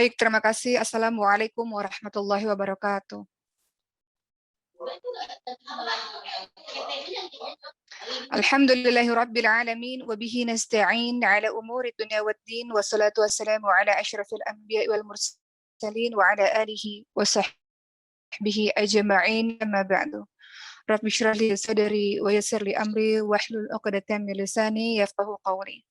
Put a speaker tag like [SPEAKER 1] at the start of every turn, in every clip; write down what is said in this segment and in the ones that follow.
[SPEAKER 1] Baik, terima kasih. Assalamualaikum warahmatullahi wabarakatuh. Alhamdulillahirabbil alamin wa bihi nasta'in ala umuri dunya waddin wassalatu wassalamu ala asyrafil anbiya'i wal mursalin wa ala alihi wa sahbihi ajma'in amma ba'du. Rabbi shrah li sadri wa yassir li amri wahlul 'uqdatam min lisani yafqahu qawli.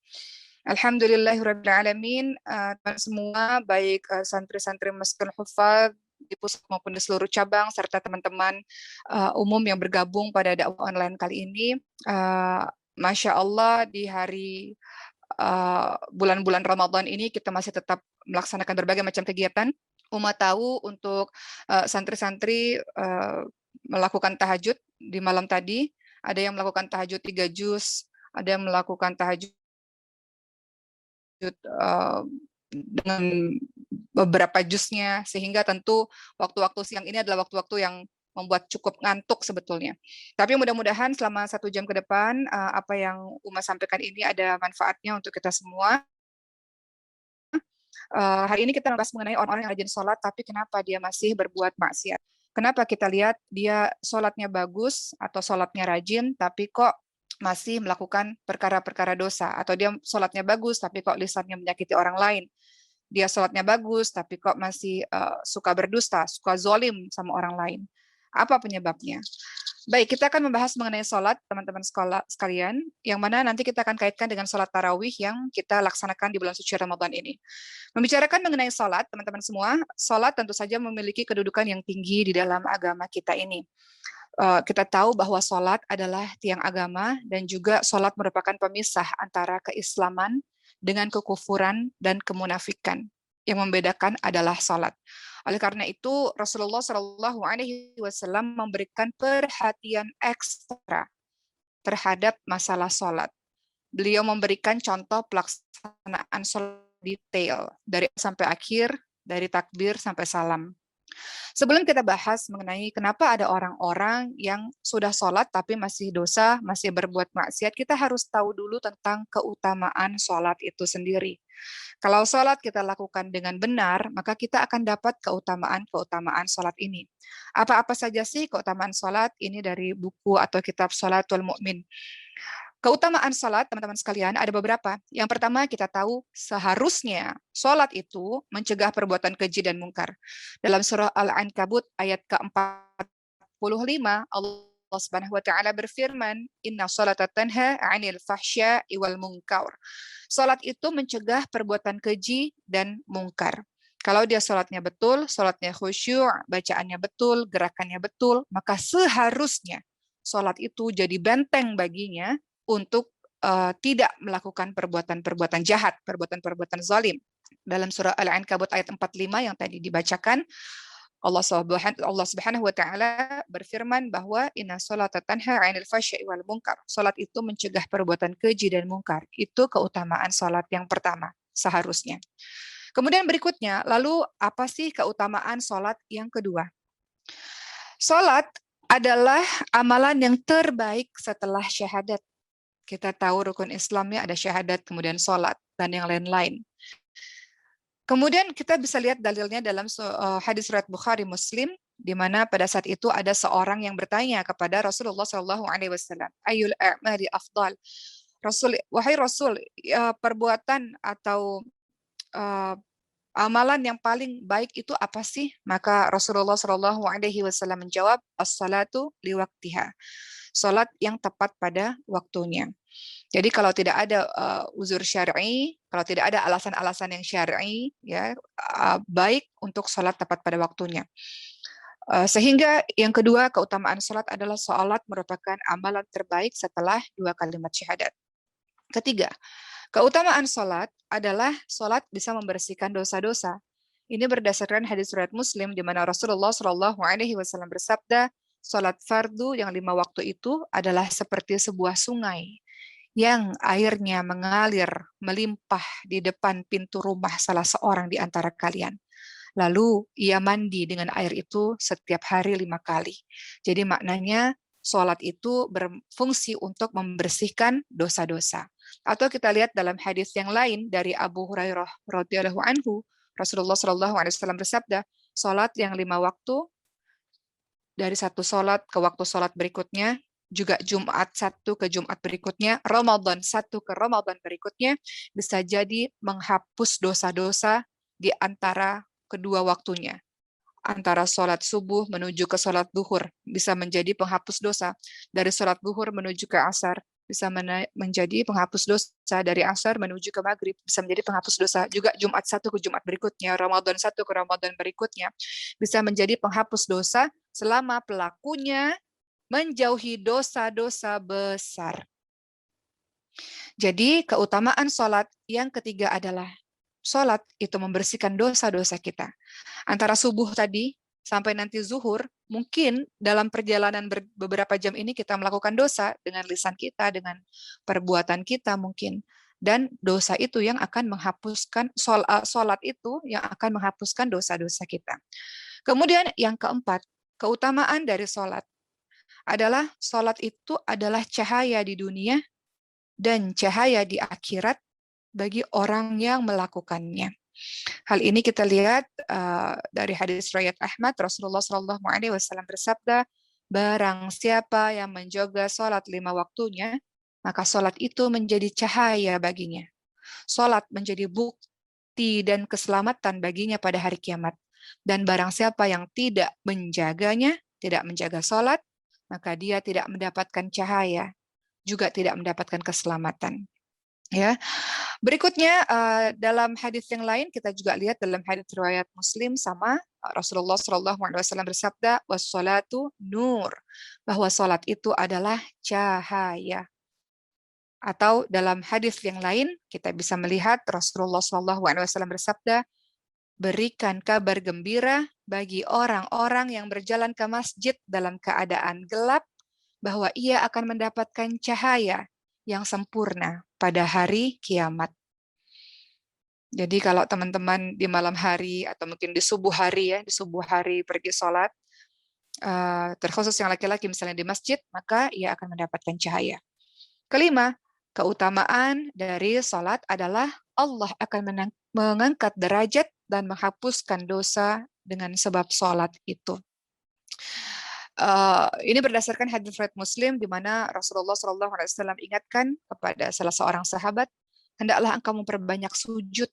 [SPEAKER 1] Alhamdulillahirabbil alamin, teman semua baik santri-santri Masjidil Huffaz di pusat maupun di seluruh cabang serta teman-teman umum yang bergabung pada dakwah online kali ini. Masya Allah di hari bulan-bulan Ramadan ini kita masih tetap melaksanakan berbagai macam kegiatan. Umat tahu untuk santri-santri melakukan tahajud di malam tadi. Ada yang melakukan tahajud 3 juz, ada yang melakukan tahajud dengan beberapa juznya, sehingga tentu waktu-waktu siang ini adalah waktu-waktu yang membuat cukup ngantuk sebetulnya. Tapi mudah-mudahan selama 1 jam ke depan, apa yang Uma sampaikan ini ada manfaatnya untuk kita semua. Hari ini kita membahas mengenai orang-orang yang rajin sholat, tapi kenapa dia masih berbuat maksiat. Kenapa kita lihat dia sholatnya bagus atau sholatnya rajin, tapi kok masih melakukan perkara-perkara dosa, atau dia sholatnya bagus tapi kok lisannya menyakiti orang lain. Dia sholatnya bagus tapi kok masih suka berdusta, suka zolim sama orang lain. Apa penyebabnya? Baik, kita akan membahas mengenai sholat, teman-teman sekalian, yang mana nanti kita akan kaitkan dengan sholat tarawih yang kita laksanakan di bulan suci Ramadan ini. Membicarakan mengenai sholat, teman-teman semua, sholat tentu saja memiliki kedudukan yang tinggi di dalam agama kita ini. Kita tahu bahwa sholat adalah tiang agama dan juga sholat merupakan pemisah antara keislaman dengan kekufuran dan kemunafikan. Yang membedakan adalah sholat. Oleh karena itu Rasulullah SAW memberikan perhatian ekstra terhadap masalah sholat. Beliau memberikan contoh pelaksanaan sholat detail dari sampai akhir, dari takbir sampai salam. Sebelum kita bahas mengenai kenapa ada orang-orang yang sudah sholat tapi masih dosa, masih berbuat maksiat, kita harus tahu dulu tentang keutamaan sholat itu sendiri. Kalau sholat kita lakukan dengan benar, maka kita akan dapat keutamaan-keutamaan sholat ini. Apa-apa saja sih keutamaan sholat? Ini dari buku atau kitab Sholatul Mu'min. Keutamaan sholat, teman-teman sekalian, ada beberapa. Yang pertama, kita tahu seharusnya sholat itu mencegah perbuatan keji dan mungkar. Dalam surah Al-Ankabut ayat ke-45, Allah Subhanahu wa taala berfirman, "Inna sholata tanha 'anil fahsya'i wal munkar." Sholat itu mencegah perbuatan keji dan mungkar. Kalau dia sholatnya betul, sholatnya khusyuk, bacaannya betul, gerakannya betul, maka seharusnya sholat itu jadi benteng baginya untuk tidak melakukan perbuatan-perbuatan jahat, perbuatan-perbuatan zalim. Dalam surah Al-Ankabut ayat 45 yang tadi dibacakan, Allah Subhanahu wa taala berfirman bahwa inna sholata tanha 'anil fahsya'i wal munkar. Salat itu mencegah perbuatan keji dan mungkar. Itu keutamaan salat yang pertama seharusnya. Kemudian berikutnya, lalu apa sih keutamaan salat yang kedua? Salat adalah amalan yang terbaik setelah syahadat. Kita tahu rukun Islamnya ada syahadat, kemudian sholat, dan yang lain-lain. Kemudian kita bisa lihat dalilnya dalam hadis riwayat Bukhari Muslim, di mana pada saat itu ada seorang yang bertanya kepada Rasulullah SAW, Ayul a'mali afdal. Wahai Rasul, perbuatan atau amalan yang paling baik itu apa sih? Maka Rasulullah SAW menjawab, as-salatu liwaktiha. Salat yang tepat pada waktunya. Jadi kalau tidak ada uzur syar'i, kalau tidak ada alasan-alasan yang syar'i, ya baik untuk salat tepat pada waktunya. Sehingga yang kedua, keutamaan salat adalah salat merupakan amalan terbaik setelah 2 kalimat syahadat. Ketiga, keutamaan salat adalah salat bisa membersihkan dosa-dosa. Ini berdasarkan hadis riwayat Muslim di mana Rasulullah SAW bersabda, salat fardu yang 5 waktu itu adalah seperti sebuah sungai yang airnya mengalir melimpah di depan pintu rumah salah seorang di antara kalian. Lalu ia mandi dengan air itu setiap hari 5 kali. Jadi maknanya sholat itu berfungsi untuk membersihkan dosa-dosa. Atau kita lihat dalam hadis yang lain dari Abu Hurairah radhiyallahu anhu, Rasulullah Shallallahu Alaihi Wasallam bersabda, sholat yang 5 waktu dari satu sholat ke waktu sholat berikutnya, juga Jumat satu ke Jumat berikutnya, Ramadan satu ke Ramadan berikutnya, bisa jadi menghapus dosa-dosa di antara kedua waktunya. Antara sholat subuh menuju ke sholat duhur bisa menjadi penghapus dosa. Dari sholat duhur menuju ke asar bisa menjadi penghapus dosa. Dari asar menuju ke maghrib bisa menjadi penghapus dosa. Juga Jumat satu ke Jumat berikutnya, Ramadan satu ke Ramadan berikutnya bisa menjadi penghapus dosa selama pelakunya menjauhi dosa-dosa besar. Jadi keutamaan sholat yang ketiga adalah sholat itu membersihkan dosa-dosa kita. Antara subuh tadi sampai nanti zuhur, mungkin dalam perjalanan beberapa jam ini kita melakukan dosa dengan lisan kita, dengan perbuatan kita mungkin. Dan dosa itu yang akan menghapuskan, sholat itu yang akan menghapuskan dosa-dosa kita. Kemudian yang keempat, keutamaan dari sholat adalah sholat itu adalah cahaya di dunia dan cahaya di akhirat bagi orang yang melakukannya. Hal ini kita lihat dari hadis riwayat Ahmad, Rasulullah Shallallahu Alaihi Wasallam bersabda, barang siapa yang menjaga sholat 5 waktunya, maka sholat itu menjadi cahaya baginya. Sholat menjadi bukti dan keselamatan baginya pada hari kiamat. Dan barang siapa yang tidak menjaganya, tidak menjaga sholat, maka dia tidak mendapatkan cahaya, juga tidak mendapatkan keselamatan. Ya, berikutnya dalam hadis yang lain kita juga lihat dalam hadis riwayat Muslim sama Rasulullah Shallallahu Alaihi Wasallam bersabda, wassalatu nur, bahwa salat itu adalah cahaya. Atau dalam hadis yang lain kita bisa melihat Rasulullah Shallallahu Alaihi Wasallam bersabda, berikan kabar gembira bagi orang-orang yang berjalan ke masjid dalam keadaan gelap, bahwa ia akan mendapatkan cahaya yang sempurna pada hari kiamat. Jadi kalau teman-teman di malam hari atau mungkin di subuh hari di subuh hari pergi sholat, terkhusus yang laki-laki misalnya di masjid, maka ia akan mendapatkan cahaya. Kelima, keutamaan dari sholat adalah Allah akan mengangkat derajat dan menghapuskan dosa dengan sebab sholat itu. Ini berdasarkan hadis riwayat Muslim di mana Rasulullah Shallallahu Alaihi Wasallam ingatkan kepada salah seorang sahabat, hendaklah engkau memperbanyak sujud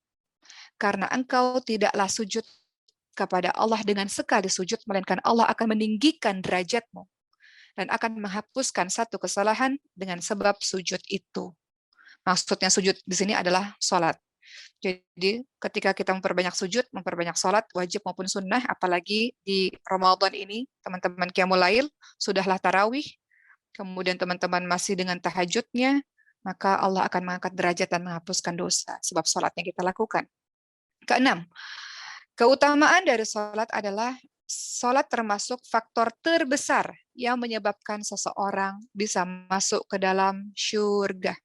[SPEAKER 1] karena engkau tidaklah sujud kepada Allah dengan sekali sujud, melainkan Allah akan meninggikan derajatmu dan akan menghapuskan satu kesalahan dengan sebab sujud itu. Maksudnya sujud di sini adalah sholat. Jadi ketika kita memperbanyak sujud, memperbanyak sholat, wajib maupun sunnah, apalagi di Ramadan ini, teman-teman Qiyamul Lail, sudahlah tarawih, kemudian teman-teman masih dengan tahajudnya, maka Allah akan mengangkat derajat dan menghapuskan dosa, sebab sholat yang kita lakukan. Keenam, keutamaan dari sholat adalah sholat termasuk faktor terbesar yang menyebabkan seseorang bisa masuk ke dalam syurga.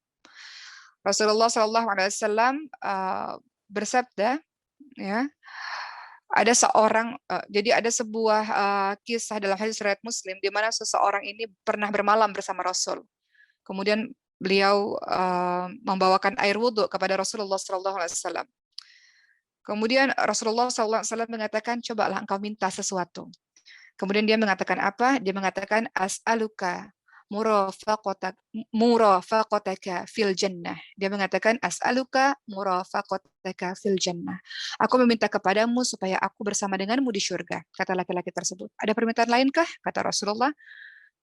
[SPEAKER 1] Rasulullah Shallallahu Alaihi Wasallam bersabda, ya, ada seorang, jadi ada sebuah kisah dalam hadis riwayat Muslim di mana seseorang ini pernah bermalam bersama Rasul. Kemudian beliau membawakan air wudhu kepada Rasulullah Shallallahu Alaihi Wasallam. Kemudian Rasulullah Shallallahu Alaihi Wasallam mengatakan, cobalah engkau minta sesuatu. Kemudian dia mengatakan apa? Dia mengatakan as'aluka murafaqataka fil jannah. Dia mengatakan as'aluka murafaqataka fil jannah. Aku meminta kepadamu supaya aku bersama denganmu di surga, kata laki-laki tersebut. Ada permintaan lainkah? Kata Rasulullah.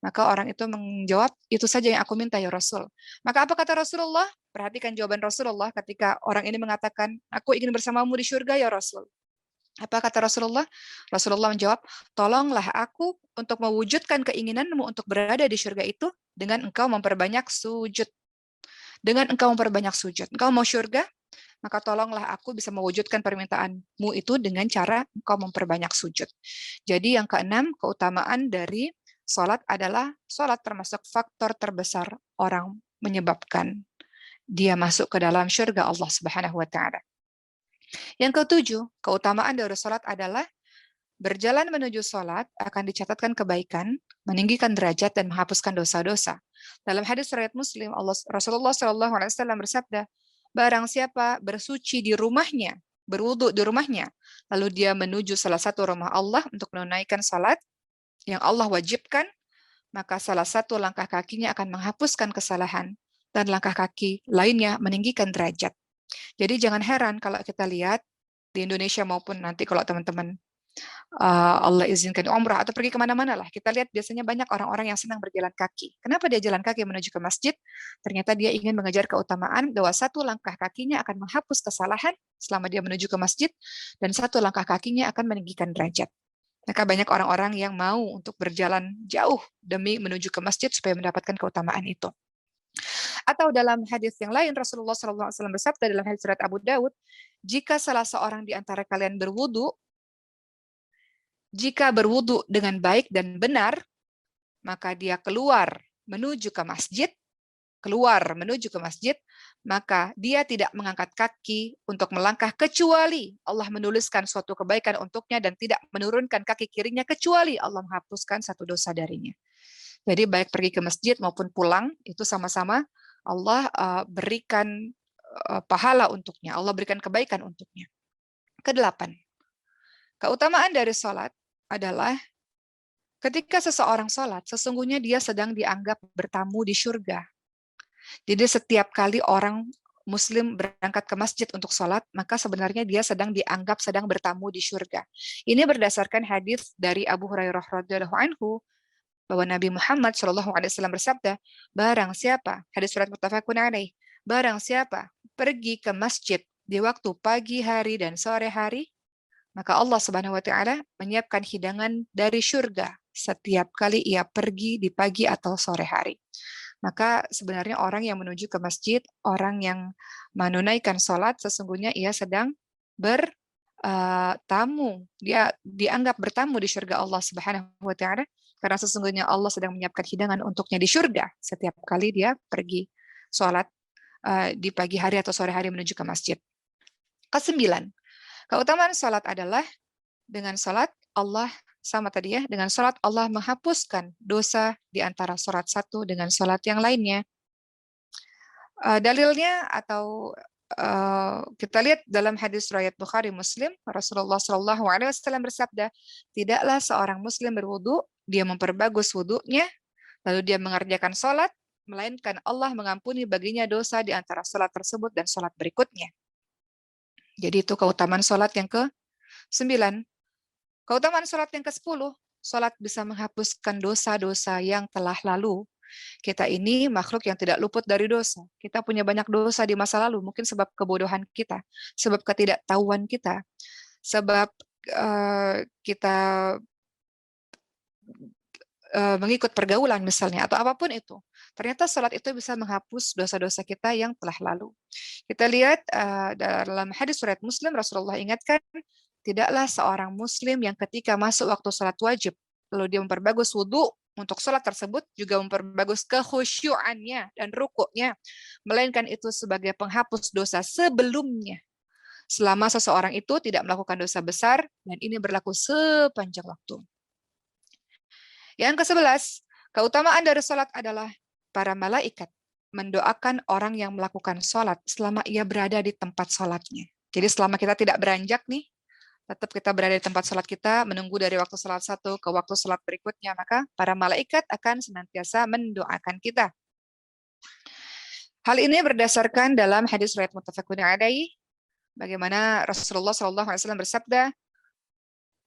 [SPEAKER 1] Maka orang itu menjawab, itu saja yang aku minta ya Rasul. Maka apa kata Rasulullah? Perhatikan jawaban Rasulullah ketika orang ini mengatakan, aku ingin bersamamu di surga ya Rasul. Apa kata Rasulullah? Rasulullah menjawab, tolonglah aku untuk mewujudkan keinginanmu untuk berada di surga itu dengan engkau memperbanyak sujud. Dengan engkau memperbanyak sujud. Engkau mau surga, maka tolonglah aku bisa mewujudkan permintaanmu itu dengan cara engkau memperbanyak sujud. Jadi yang keenam, keutamaan dari sholat adalah sholat termasuk faktor terbesar orang menyebabkan dia masuk ke dalam surga Allah Subhanahu wa Ta'ala. Yang ketujuh, keutamaan dari sholat adalah berjalan menuju sholat akan dicatatkan kebaikan, meninggikan derajat dan menghapuskan dosa-dosa. Dalam hadis riwayat Muslim, Rasulullah Shallallahu Alaihi Wasallam bersabda, barang siapa bersuci di rumahnya berwudu di rumahnya, lalu dia menuju salah satu rumah Allah untuk menunaikan salat yang Allah wajibkan, maka salah satu langkah kakinya akan menghapuskan kesalahan dan langkah kaki lainnya meninggikan derajat. Jadi jangan heran kalau kita lihat di Indonesia maupun nanti kalau teman-teman Allah izinkan umrah atau pergi kemana-mana lah, kita lihat biasanya banyak orang-orang yang senang berjalan kaki. Kenapa dia jalan kaki menuju ke masjid? Ternyata dia ingin mengejar keutamaan bahwa satu langkah kakinya akan menghapus kesalahan selama dia menuju ke masjid, dan satu langkah kakinya akan meninggikan derajat. Maka banyak orang-orang yang mau untuk berjalan jauh demi menuju ke masjid supaya mendapatkan keutamaan itu. Atau dalam hadis yang lain, Rasulullah SAW bersabda dalam hadis surat Abu Daud, jika salah seorang di antara kalian jika berwudu dengan baik dan benar, maka dia keluar menuju ke masjid, maka dia tidak mengangkat kaki untuk melangkah kecuali Allah menuliskan suatu kebaikan untuknya dan tidak menurunkan kaki kirinya kecuali Allah menghapuskan satu dosa darinya. Jadi baik pergi ke masjid maupun pulang, itu sama-sama Allah berikan pahala untuknya, Allah berikan kebaikan untuknya. Kedelapan, keutamaan dari sholat adalah ketika seseorang sholat, sesungguhnya dia sedang dianggap bertamu di surga. Jadi setiap kali orang Muslim berangkat ke masjid untuk sholat, maka sebenarnya dia sedang dianggap sedang bertamu di surga. Ini berdasarkan hadis dari Abu Hurairah radhiyallahu anhu bahwa Nabi Muhammad SAW bersabda, barang siapa, hadis surat muttafaqun alaih, barang siapa pergi ke masjid di waktu pagi hari dan sore hari, maka Allah Subhanahu wa taala menyiapkan hidangan dari surga setiap kali ia pergi di pagi atau sore hari. Maka sebenarnya orang yang menuju ke masjid, orang yang menunaikan sholat, sesungguhnya ia sedang bertamu. Dia dianggap bertamu di surga Allah Subhanahu wa taala karena sesungguhnya Allah sedang menyiapkan hidangan untuknya di surga setiap kali dia pergi sholat di pagi hari atau sore hari menuju ke masjid. Kesembilan, keutamaan salat adalah dengan salat Allah sama tadi ya, dengan salat Allah menghapuskan dosa di antara salat satu dengan salat yang lainnya. Dalilnya atau kita lihat dalam hadis riwayat Bukhari Muslim, Rasulullah SAW bersabda, tidaklah seorang Muslim berwudu, dia memperbagus wudunya, lalu dia mengerjakan salat, melainkan Allah mengampuni baginya dosa di antara salat tersebut dan salat berikutnya. Jadi itu keutamaan salat yang ke-9. Keutamaan salat yang ke-10, salat bisa menghapuskan dosa-dosa yang telah lalu. Kita ini makhluk yang tidak luput dari dosa. Kita punya banyak dosa di masa lalu, mungkin sebab kebodohan kita, sebab ketidaktahuan kita, sebab kita mengikut pergaulan misalnya, atau apapun itu. Ternyata salat itu bisa menghapus dosa-dosa kita yang telah lalu. Kita lihat dalam hadis riwayat Muslim, Rasulullah ingatkan, tidaklah seorang Muslim yang ketika masuk waktu salat wajib, lalu dia memperbagus wudhu untuk salat tersebut, juga memperbagus kekhusyuannya dan rukuknya, melainkan itu sebagai penghapus dosa sebelumnya. Selama seseorang itu tidak melakukan dosa besar, dan ini berlaku sepanjang waktu. Yang ke-11, keutamaan dari salat adalah para malaikat mendoakan orang yang melakukan salat selama ia berada di tempat salatnya. Jadi selama kita tidak beranjak nih, tetap kita berada di tempat salat kita, menunggu dari waktu salat satu ke waktu salat berikutnya, maka para malaikat akan senantiasa mendoakan kita. Hal ini berdasarkan dalam hadis riwayat muttafaqun alaih, bagaimana Rasulullah SAW bersabda,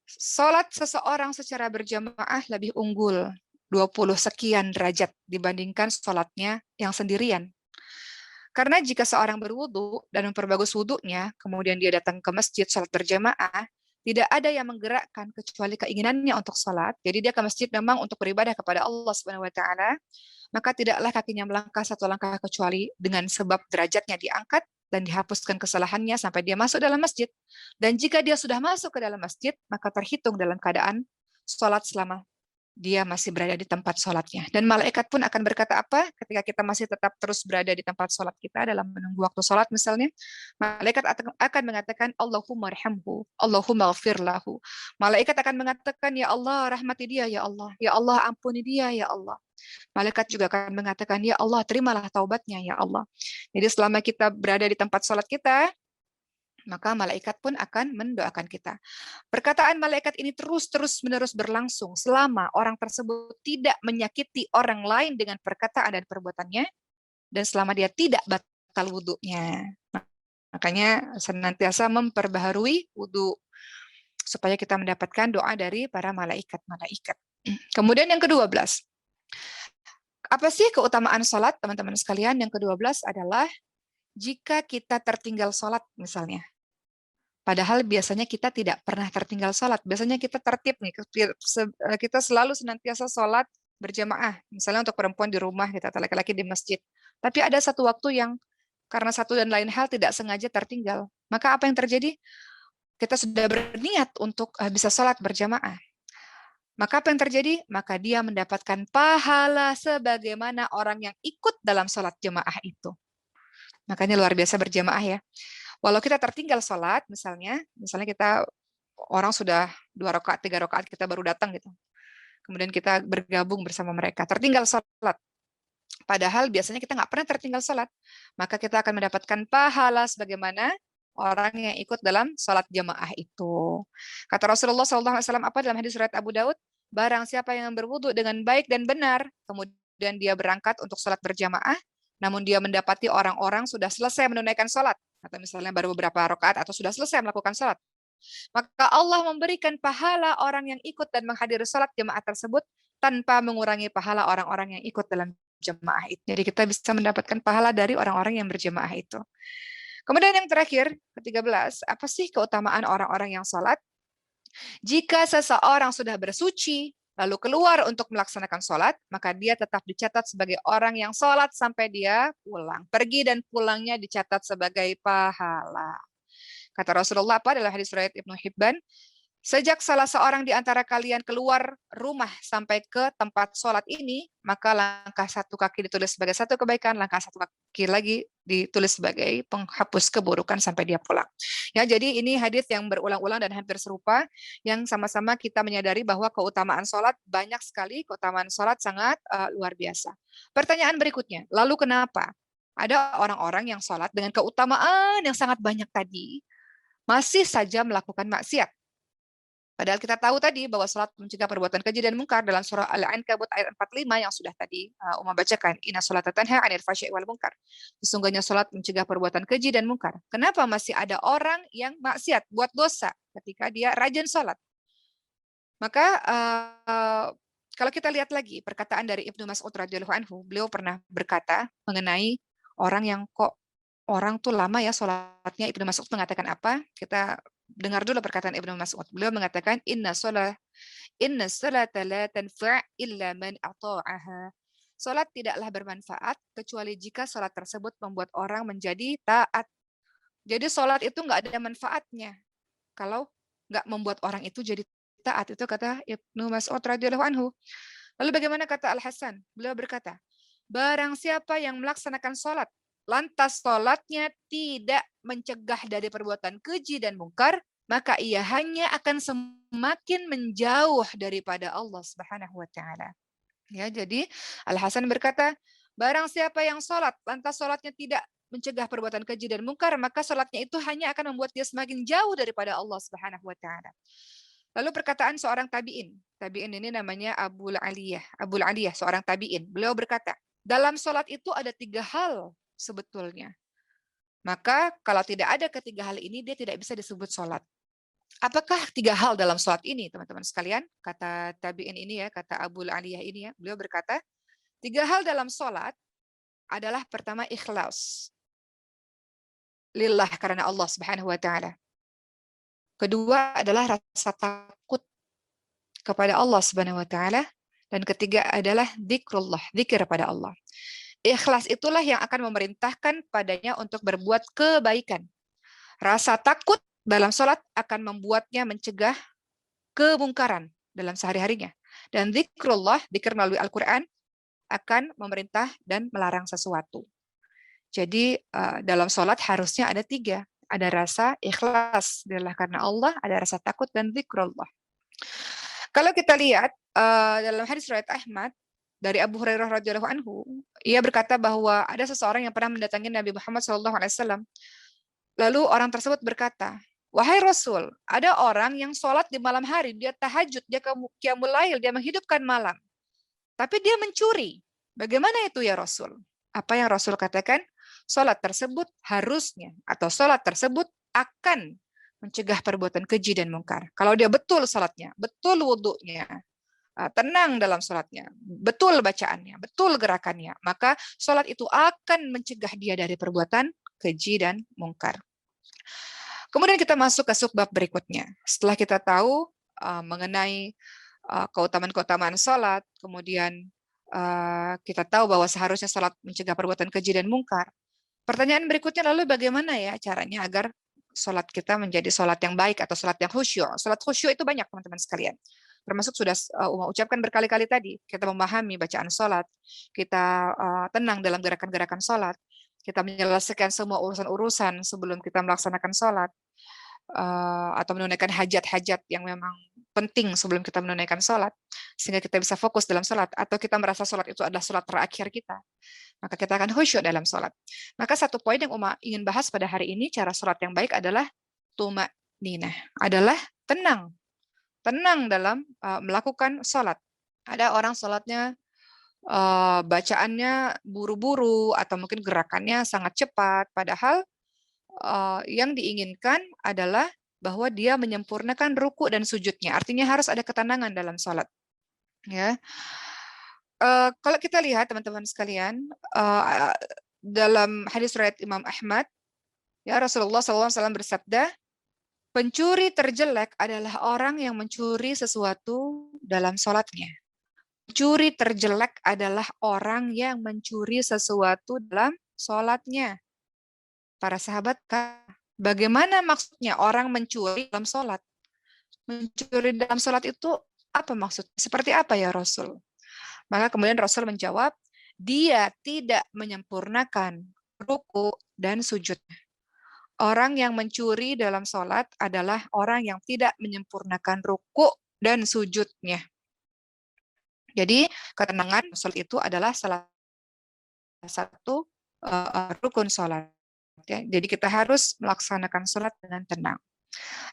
[SPEAKER 1] salat seseorang secara berjamaah lebih unggul 20 sekian derajat dibandingkan salatnya yang sendirian. Karena jika seorang berwudu dan memperbagus wudunya, kemudian dia datang ke masjid salat berjamaah, tidak ada yang menggerakkan kecuali keinginannya untuk salat. Jadi dia ke masjid memang untuk beribadah kepada Allah Subhanahu wa taala, maka tidaklah kakinya melangkah satu langkah kecuali dengan sebab derajatnya diangkat dan dihapuskan kesalahannya sampai dia masuk dalam masjid. Dan jika dia sudah masuk ke dalam masjid, maka terhitung dalam keadaan sholat selama dia masih berada di tempat sholatnya. Dan malaikat pun akan berkata apa ketika kita masih tetap terus berada di tempat sholat kita dalam menunggu waktu sholat misalnya. Malaikat akan mengatakan, Allahumma arhamhu, Allahumma ghafir lahu. Malaikat akan mengatakan, ya Allah rahmati dia, ya Allah ampuni dia, ya Allah. Malaikat juga akan mengatakan, ya Allah terimalah taubatnya, ya Allah. Jadi selama kita berada di tempat sholat kita, maka malaikat pun akan mendoakan kita. Perkataan malaikat ini terus-menerus berlangsung selama orang tersebut tidak menyakiti orang lain dengan perkataan dan perbuatannya, dan selama dia tidak batal wudhunya. Makanya senantiasa memperbaharui wudhu supaya kita mendapatkan doa dari para malaikat-malaikat. Kemudian yang ke-12. Apa sih keutamaan sholat, teman-teman sekalian? Yang ke-12 adalah jika kita tertinggal sholat misalnya. Padahal biasanya kita tidak pernah tertinggal sholat. Biasanya kita tertib nih, kita selalu senantiasa sholat berjamaah. Misalnya untuk perempuan di rumah, kita atau laki-laki di masjid. Tapi ada satu waktu yang karena satu dan lain hal tidak sengaja tertinggal. Maka apa yang terjadi? Kita sudah berniat untuk bisa sholat berjamaah. Maka apa yang terjadi? Maka dia mendapatkan pahala sebagaimana orang yang ikut dalam sholat jamaah itu. Makanya luar biasa berjamaah ya. Walau kita tertinggal sholat, misalnya kita orang sudah 2 rakaat, 3 rakaat, kita baru datang gitu. Kemudian kita bergabung bersama mereka, tertinggal sholat. Padahal biasanya kita nggak pernah tertinggal sholat. Maka kita akan mendapatkan pahala sebagaimana orang yang ikut dalam sholat jamaah itu. Kata Rasulullah SAW apa dalam hadis riwayat Abu Daud? Barang siapa yang berwudu dengan baik dan benar, kemudian dia berangkat untuk sholat berjamaah, namun dia mendapati orang-orang sudah selesai menunaikan sholat, atau misalnya baru beberapa rakaat atau sudah selesai melakukan sholat, maka Allah memberikan pahala orang yang ikut dan menghadiri sholat jamaah tersebut tanpa mengurangi pahala orang-orang yang ikut dalam jamaah itu. Jadi kita bisa mendapatkan pahala dari orang-orang yang berjamaah itu. Kemudian yang terakhir, ke-13, apa sih keutamaan orang-orang yang sholat? Jika seseorang sudah bersuci, lalu keluar untuk melaksanakan sholat, maka dia tetap dicatat sebagai orang yang sholat sampai dia pulang. Pergi dan pulangnya dicatat sebagai pahala. Kata Rasulullah apa dalam hadis riwayat Ibnu Hibban? Sejak salah seorang di antara kalian keluar rumah sampai ke tempat sholat ini, maka langkah satu kaki ditulis sebagai satu kebaikan, langkah satu kaki lagi ditulis sebagai penghapus keburukan sampai dia pulang. Ya, jadi ini hadis yang berulang-ulang dan hampir serupa, yang sama-sama kita menyadari bahwa keutamaan sholat banyak sekali, keutamaan sholat sangat luar biasa. Pertanyaan berikutnya, lalu kenapa ada orang-orang yang sholat dengan keutamaan yang sangat banyak tadi, masih saja melakukan maksiat? Padahal kita tahu tadi bahwa salat mencegah perbuatan keji dan mungkar dalam surah Al-Ankabut ayat 45 yang sudah tadi Uma bacakan. Inna sholata tanha 'anil fahsya'i wal munkar. Sesungguhnya salat mencegah perbuatan keji dan mungkar. Kenapa masih ada orang yang maksiat, buat dosa ketika dia rajin salat? Maka kalau kita lihat lagi perkataan dari Ibnu Mas'ud radhiyallahu anhu, beliau pernah berkata mengenai orang yang kok orang tuh lama ya salatnya. Ibnu Mas'ud mengatakan apa? Kita dengar dulu perkataan Ibnu Mas'ud. Beliau mengatakan inna salata la tanfa' illa man ata'aha. Salat tidaklah bermanfaat kecuali jika salat tersebut membuat orang menjadi taat. Jadi salat itu nggak ada manfaatnya kalau nggak membuat orang itu jadi taat. Itu kata Ibnu Mas'ud radhiyallahu anhu. Lalu bagaimana kata Al-Hasan? Beliau berkata, barang siapa yang melaksanakan salat lantas sholatnya tidak mencegah dari perbuatan keji dan mungkar, maka ia hanya akan semakin menjauh daripada Allah Subhanahu wa taala. Ya, jadi Al-Hasan berkata, barang siapa yang sholat lantas sholatnya tidak mencegah perbuatan keji dan mungkar, maka sholatnya itu hanya akan membuat dia semakin jauh daripada Allah Subhanahu wa taala. Lalu perkataan seorang tabi'in. Tabi'in ini namanya Abul Aliyah, seorang tabi'in. Beliau berkata, dalam sholat itu ada 3 hal sebetulnya. Maka kalau tidak ada ketiga hal ini, dia tidak bisa disebut sholat. Apakah 3 hal dalam sholat ini, teman-teman sekalian? Kata tabi'in ini ya, kata Abul Aliyah ini ya, beliau berkata, 3 hal dalam sholat adalah pertama ikhlas. Lillah, karena Allah Subhanahu wa taala. Kedua adalah rasa takut kepada Allah Subhanahu wa taala, dan ketiga adalah zikrullah, zikir pada Allah. Ikhlas itulah yang akan memerintahkan padanya untuk berbuat kebaikan. Rasa takut dalam sholat akan membuatnya mencegah kemungkaran dalam sehari-harinya. Dan zikrullah, zikir melalui Al-Quran, akan memerintah dan melarang sesuatu. Jadi dalam sholat harusnya ada 3. Ada rasa ikhlas, adalah karena Allah, ada rasa takut, dan zikrullah. Kalau kita lihat dalam hadis riwayat Ahmad, dari Abu Hurairah radhiyallahu anhu, ia berkata bahwa ada seseorang yang pernah mendatangi Nabi Muhammad SAW. Lalu orang tersebut berkata, "Wahai Rasul, ada orang yang sholat di malam hari, dia tahajud, dia qiyamul lail, dia menghidupkan malam. Tapi dia mencuri. Bagaimana itu ya Rasul?" Apa yang Rasul katakan? Sholat tersebut harusnya atau sholat tersebut akan mencegah perbuatan keji dan mungkar. Kalau dia betul sholatnya, betul wudhunya, tenang dalam sholatnya, betul bacaannya, betul gerakannya, maka sholat itu akan mencegah dia dari perbuatan keji dan mungkar. Kemudian kita masuk ke subbab berikutnya. Setelah kita tahu mengenai keutamaan-keutamaan sholat, kemudian kita tahu bahwa seharusnya sholat mencegah perbuatan keji dan mungkar. Pertanyaan berikutnya lalu bagaimana ya caranya agar sholat kita menjadi sholat yang baik atau sholat yang khusyuk. Sholat khusyuk itu banyak teman-teman sekalian. Termasuk sudah Uma ucapkan berkali-kali tadi, kita memahami bacaan sholat, kita tenang dalam gerakan-gerakan sholat, kita menyelesaikan semua urusan-urusan sebelum kita melaksanakan sholat, atau menunaikan hajat-hajat yang memang penting sebelum kita menunaikan sholat, sehingga kita bisa fokus dalam sholat, atau kita merasa sholat itu adalah sholat terakhir kita, maka kita akan khusyuk dalam sholat. Maka satu poin yang Uma ingin bahas pada hari ini, cara sholat yang baik adalah tuma'ninah, adalah tenang. Tenang dalam melakukan sholat. Ada orang sholatnya bacaannya buru-buru atau mungkin gerakannya sangat cepat, padahal yang diinginkan adalah bahwa dia menyempurnakan ruku dan sujudnya. Artinya harus ada ketenangan dalam sholat. Ya. Kalau kita lihat teman-teman sekalian, dalam hadis riwayat Imam Ahmad, ya Rasulullah SAW bersabda, pencuri terjelek adalah orang yang mencuri sesuatu dalam sholatnya. Pencuri terjelek adalah orang yang mencuri sesuatu dalam sholatnya. Para sahabat, bagaimana maksudnya orang mencuri dalam sholat? Mencuri dalam sholat itu apa maksudnya? Seperti apa ya Rasul? Maka kemudian Rasul menjawab, dia tidak menyempurnakan ruku dan sujudnya. Orang yang mencuri dalam sholat adalah orang yang tidak menyempurnakan ruku dan sujudnya. Jadi ketenangan sholat itu adalah salah satu rukun sholat. Ya. Jadi kita harus melaksanakan sholat dengan tenang.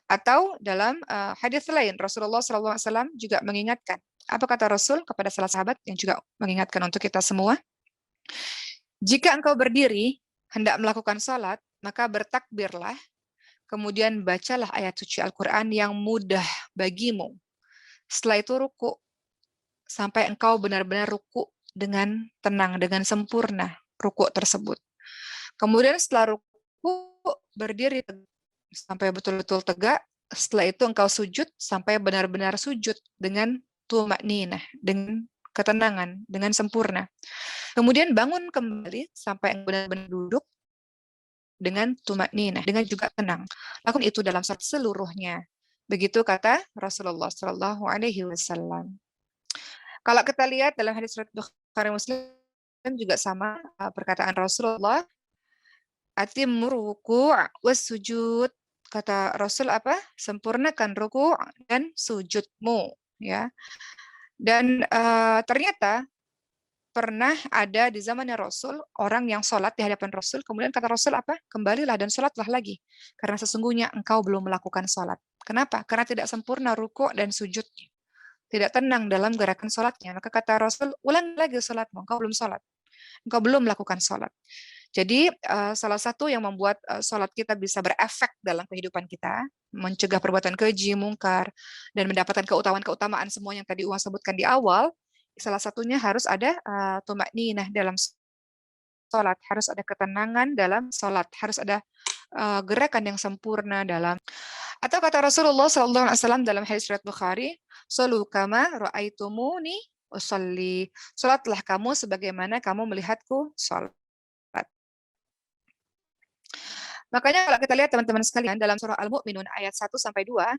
[SPEAKER 1] Atau dalam hadis lain Rasulullah SAW juga mengingatkan. Apa kata Rasul kepada salah sahabat yang juga mengingatkan untuk kita semua? Jika engkau berdiri hendak melakukan sholat, maka bertakbirlah, kemudian bacalah ayat suci Al-Quran yang mudah bagimu. Setelah itu ruku, sampai engkau benar-benar ruku dengan tenang, dengan sempurna ruku tersebut. Kemudian setelah ruku, berdiri sampai betul-betul tegak. Setelah itu engkau sujud sampai benar-benar sujud dengan tuma'ninah, dengan ketenangan, dengan sempurna. Kemudian bangun kembali sampai benar-benar duduk dengan tuma'ninah, dengan juga tenang. Lakukan itu dalam sholat seluruhnya. Begitu kata Rasulullah Shallallahu Alaihi Wasallam. Kalau kita lihat dalam hadis riwayat Bukhari Muslim juga sama perkataan Rasulullah, atimmu ruku' was sujud. Kata Rasul apa? Sempurnakan ruku' dan sujudmu, ya. Dan ternyata pernah ada di zamannya Rasul orang yang sholat di hadapan Rasul, kemudian kata Rasul apa? Kembalilah dan sholatlah lagi, karena sesungguhnya engkau belum melakukan sholat. Kenapa? Karena tidak sempurna ruku' dan sujudnya, tidak tenang dalam gerakan sholatnya. Maka kata Rasul, ulang lagi sholatmu, engkau belum sholat, engkau belum melakukan sholat. Jadi salah satu yang membuat sholat kita bisa berefek dalam kehidupan kita, mencegah perbuatan keji, mungkar, dan mendapatkan keutamaan-keutamaan semua yang tadi Uang sebutkan di awal, salah satunya harus ada tuma'ninah dalam sholat, harus ada ketenangan dalam sholat, harus ada gerakan yang sempurna dalam. Atau kata Rasulullah SAW dalam hadis riwayat Bukhari, "Shollu kama ra'aitumuni usolli." Sholatlah kamu sebagaimana kamu melihatku sholat. Makanya kalau kita lihat teman-teman sekalian dalam surah Al-Mu'minun ayat 1 sampai 2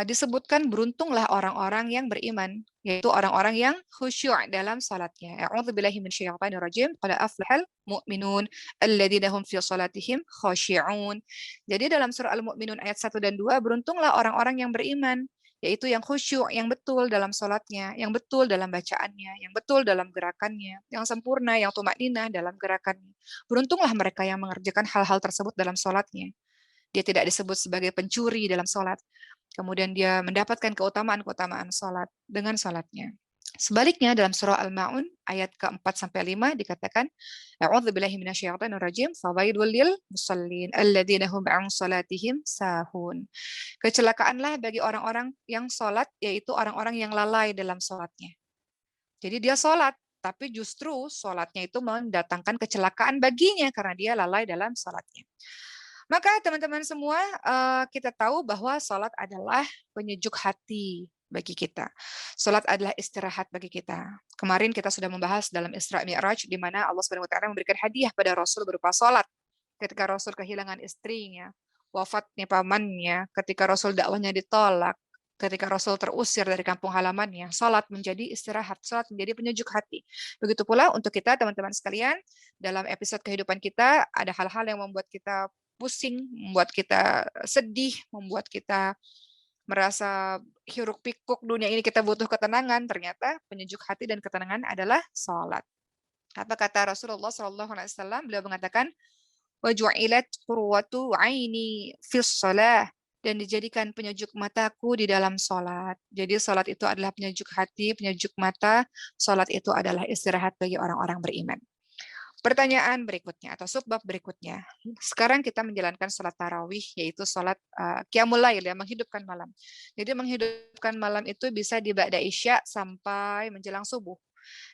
[SPEAKER 1] disebutkan beruntunglah orang-orang yang beriman, yaitu orang-orang yang khusyuk dalam salatnya. A'udzubillahi minasyaitonir rajim. Qad aflahal mu'minun alladzina hum fi salatihim khashi'un. Jadi dalam surah Al-Mu'minun ayat 1 dan 2 beruntunglah orang-orang yang beriman, yaitu yang khusyuk, yang betul dalam sholatnya, yang betul dalam bacaannya, yang betul dalam gerakannya, yang sempurna, yang tumakninah dalam gerakannya. Beruntunglah mereka yang mengerjakan hal-hal tersebut dalam sholatnya. Dia tidak disebut sebagai pencuri dalam sholat. Kemudian dia mendapatkan keutamaan-keutamaan sholat dengan sholatnya. Sebaliknya dalam surah Al-Ma'un ayat ke-4 sampai 5 dikatakan A'udzubillahi minasyaitonir rajim fawailul lil musallin alladzina hum 'an salatihim sahun. Kecelakaanlah bagi orang-orang yang sholat, yaitu orang-orang yang lalai dalam sholatnya. Jadi dia sholat, tapi justru sholatnya itu mendatangkan kecelakaan baginya karena dia lalai dalam sholatnya. Maka teman-teman semua, kita tahu bahwa sholat adalah penyejuk hati bagi kita. Sholat adalah istirahat bagi kita. Kemarin kita sudah membahas dalam Isra Mi'raj, di mana Allah Subhanahu wa Ta'ala memberikan hadiah pada Rasul berupa sholat. Ketika Rasul kehilangan istrinya, wafatnya pamannya, ketika Rasul dakwahnya ditolak, ketika Rasul terusir dari kampung halamannya, sholat menjadi istirahat, sholat menjadi penyejuk hati. Begitu pula untuk kita teman-teman sekalian, dalam episode kehidupan kita, ada hal-hal yang membuat kita pusing, membuat kita sedih, membuat kita merasa hiruk pikuk dunia ini kita butuh ketenangan, ternyata penyejuk hati dan ketenangan adalah sholat. Apa kata Rasulullah SAW? Beliau mengatakan, waju'ilat qurwatu aini fis shalah, dan dijadikan penyejuk mataku di dalam sholat. Jadi sholat itu adalah penyejuk hati, penyejuk mata. Sholat itu adalah istirahat bagi orang-orang beriman. Pertanyaan berikutnya atau subbab berikutnya. Sekarang kita menjalankan sholat tarawih, yaitu sholat qiyamul lail, ya, menghidupkan malam. Jadi menghidupkan malam itu bisa di ba'da isya sampai menjelang subuh.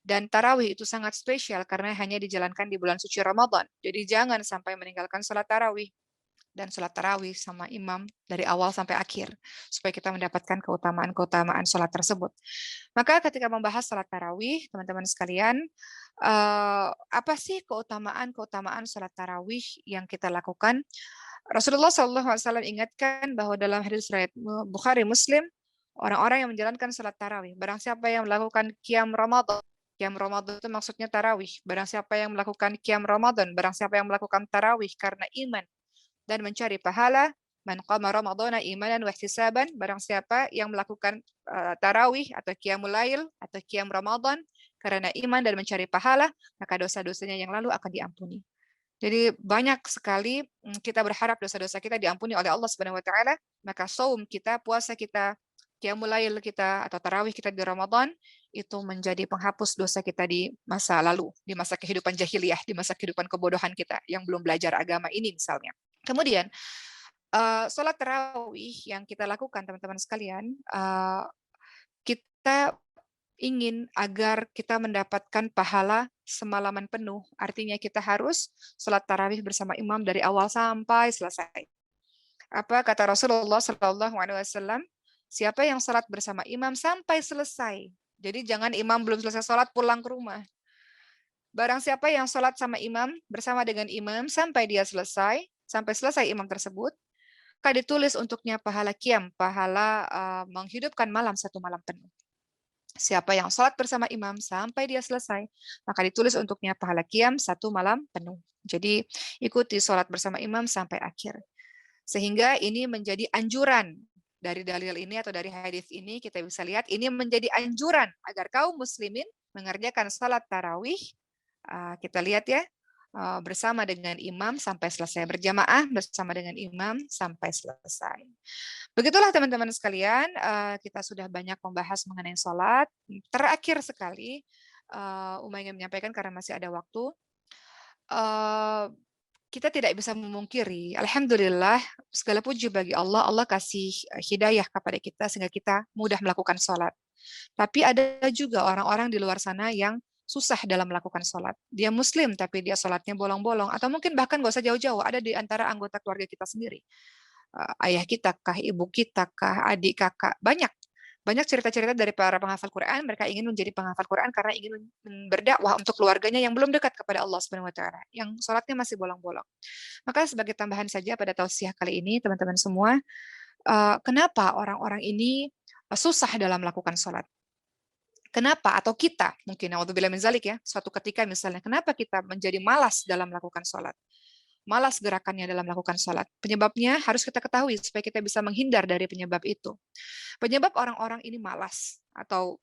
[SPEAKER 1] Dan tarawih itu sangat spesial karena hanya dijalankan di bulan suci Ramadan. Jadi jangan sampai meninggalkan sholat tarawih. Dan sholat tarawih sama imam dari awal sampai akhir. Supaya kita mendapatkan keutamaan-keutamaan sholat tersebut. Maka ketika membahas sholat tarawih, teman-teman sekalian, apa sih keutamaan-keutamaan sholat tarawih yang kita lakukan? Rasulullah SAW ingatkan bahwa dalam hadis riwayat Bukhari Muslim, orang-orang yang menjalankan sholat tarawih, barang siapa yang melakukan qiyam Ramadan, qiyam Ramadan itu maksudnya tarawih, barang siapa yang melakukan qiyam Ramadan, barang siapa yang melakukan tarawih karena iman dan mencari pahala, man qama ramadhana imanan wa ihtisaban, barang siapa yang melakukan tarawih atau qiyamul lail atau qiyam Ramadan karena iman dan mencari pahala, maka dosa-dosanya yang lalu akan diampuni. Jadi banyak sekali kita berharap dosa-dosa kita diampuni oleh Allah Subhanahu wa taala, maka saum kita, puasa kita, qiyamul lail kita atau tarawih kita di Ramadan itu menjadi penghapus dosa kita di masa lalu, di masa kehidupan jahiliyah, di masa kehidupan kebodohan kita yang belum belajar agama ini misalnya. Kemudian sholat tarawih yang kita lakukan teman-teman sekalian, kita ingin agar kita mendapatkan pahala semalaman penuh. Artinya kita harus sholat tarawih bersama imam dari awal sampai selesai. Apa kata Rasulullah SAW? Siapa yang sholat bersama imam sampai selesai. Jadi jangan imam belum selesai sholat pulang ke rumah. Barang siapa yang sholat sama imam bersama dengan imam sampai dia selesai, sampai selesai imam tersebut, maka ditulis untuknya pahala qiyam, pahala menghidupkan malam satu malam penuh. Siapa yang sholat bersama imam sampai dia selesai, maka ditulis untuknya pahala qiyam satu malam penuh. Jadi ikuti sholat bersama imam sampai akhir. Sehingga ini menjadi anjuran dari dalil ini atau dari hadis ini kita bisa lihat ini menjadi anjuran agar kaum muslimin mengerjakan salat tarawih. Kita lihat ya, bersama dengan imam sampai selesai, berjamaah bersama dengan imam sampai selesai. Begitulah teman-teman sekalian, kita sudah banyak membahas mengenai sholat. Terakhir sekali, Umayyah menyampaikan karena masih ada waktu, kita tidak bisa memungkiri, alhamdulillah, segala puji bagi Allah, Allah kasih hidayah kepada kita sehingga kita mudah melakukan sholat. Tapi ada juga orang-orang di luar sana yang susah dalam melakukan sholat. Dia muslim tapi dia sholatnya bolong-bolong. Atau mungkin bahkan gak usah jauh-jauh, ada di antara anggota keluarga kita sendiri. Ayah kita kah, ibu kita kah, adik kakak, banyak. Banyak cerita-cerita dari para penghafal Quran, mereka ingin menjadi penghafal Quran karena ingin berdakwah untuk keluarganya yang belum dekat kepada Allah Subhanahu wa taala, yang sholatnya masih bolong-bolong. Maka sebagai tambahan saja pada tausiah kali ini, teman-teman semua, kenapa orang-orang ini susah dalam melakukan sholat? Kenapa? Atau kita, mungkin naudzubillah min zalik ya, suatu ketika misalnya, kenapa kita menjadi malas dalam melakukan sholat? malas gerakannya dalam melakukan sholat. Penyebabnya harus kita ketahui supaya kita bisa menghindar dari penyebab itu. Penyebab orang-orang ini malas atau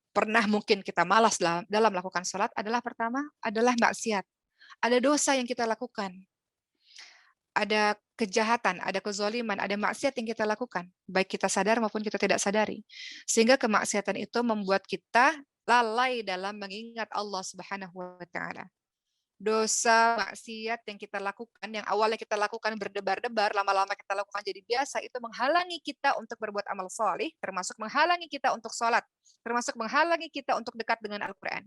[SPEAKER 1] pernah mungkin kita malas dalam melakukan sholat adalah pertama adalah maksiat. Ada dosa yang kita lakukan, ada kejahatan, ada kezaliman, ada maksiat yang kita lakukan, baik kita sadar maupun kita tidak sadari. Sehingga kemaksiatan itu membuat kita lalai dalam mengingat Allah Subhanahu wa taala. Dosa, maksiat yang kita lakukan, yang awalnya kita lakukan berdebar-debar, lama-lama kita lakukan jadi biasa, itu menghalangi kita untuk berbuat amal soleh, termasuk menghalangi kita untuk sholat, termasuk menghalangi kita untuk dekat dengan Al-Quran.